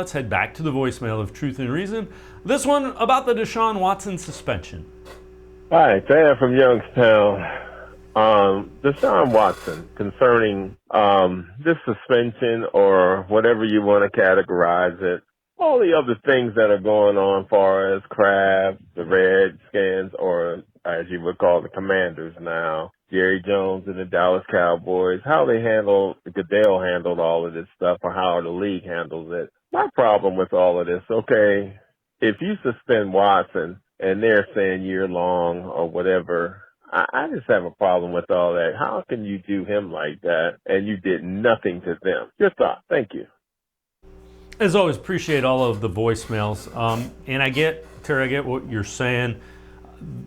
Let's head back to the voicemail of Truth and Reason. This one about the Deshaun Watson suspension. Hi, Dan from Youngstown. Deshaun Watson, concerning this suspension or whatever you want to categorize it, all the other things that are going on as far as Kraft, the Redskins, or as you would call the Commanders now, Jerry Jones and the Dallas Cowboys, how Goodell handled all of this stuff, or how the league handles it. My problem with all of this, okay, if you suspend Watson and they're saying year long or whatever, I just have a problem with all that. How can you do him like that and you did nothing to them? Your thought. Thank you. As always, appreciate all of the voicemails. And Terry, I get what you're saying.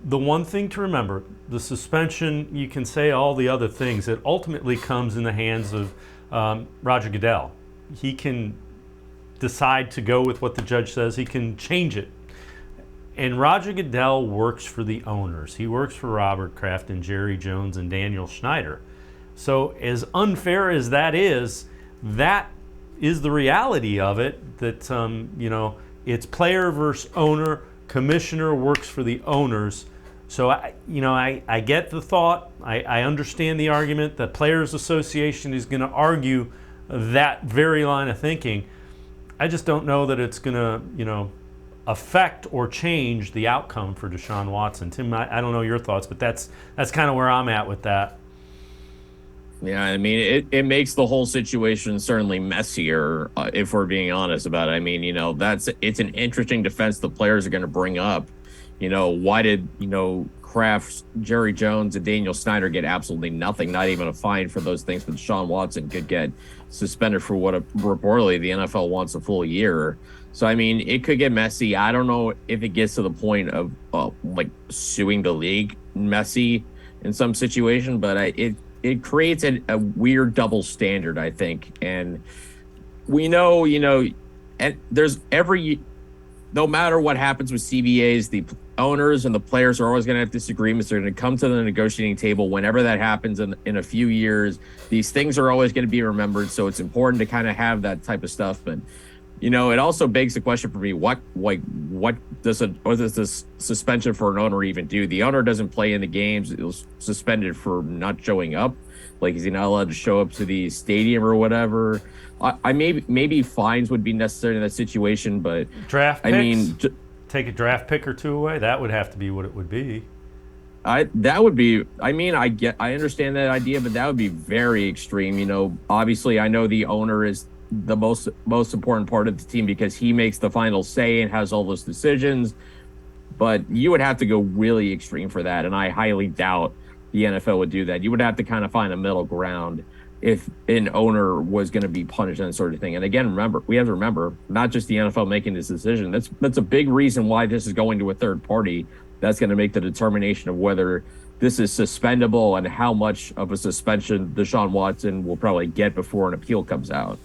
The one thing to remember, the suspension, you can say all the other things. It ultimately comes in the hands of Roger Goodell. He can decide to go with what the judge says. He can change it. And Roger Goodell works for the owners. He works for Robert Kraft and Jerry Jones and Daniel Snyder. So as unfair as that is the reality of it, that it's player versus owner. Commissioner works for the owners. So I get the thought. I understand the argument. The Players Association is going to argue that very line of thinking. I just don't know that it's going to, affect or change the outcome for Deshaun Watson. Tim, I don't know your thoughts, but that's kind of where I'm at with that. Yeah, I mean, it makes the whole situation certainly messier, if we're being honest about it. I mean, it's an interesting defense the players are going to bring up. Why did, Kraft, Jerry Jones, and Daniel Snyder get absolutely nothing, not even a fine for those things, but Deshaun Watson could get suspended for what reportedly the NFL wants a full year. So, I mean, it could get messy. I don't know if it gets to the point of suing the league messy in some situation, but it creates a weird double standard, I think. And we know, and there's no matter what happens with CBAs, the owners and the players are always going to have disagreements. They're going to come to the negotiating table whenever that happens in a few years. These things are always going to be remembered. So it's important to kind of have that type of stuff. But it also begs the question for me, what does this suspension for an owner even do? The owner doesn't play in the games. It was suspended for not showing up. Like, is he not allowed to show up to the stadium or whatever? I maybe fines would be necessary in that situation, but draft picks? I mean, take a draft pick or two away. That would have to be what it would be. I understand that idea, but that would be very extreme. Obviously, I know the owner is the most important part of the team because he makes the final say and has all those decisions, but you would have to go really extreme for that, and I highly doubt the NFL would do that. You would have to kind of find a middle ground if an owner was going to be punished on that sort of thing. And again, we have to remember, not just the NFL making this decision. That's a big reason why this is going to a third party. That's going to make the determination of whether this is suspendable and how much of a suspension Deshaun Watson will probably get before an appeal comes out.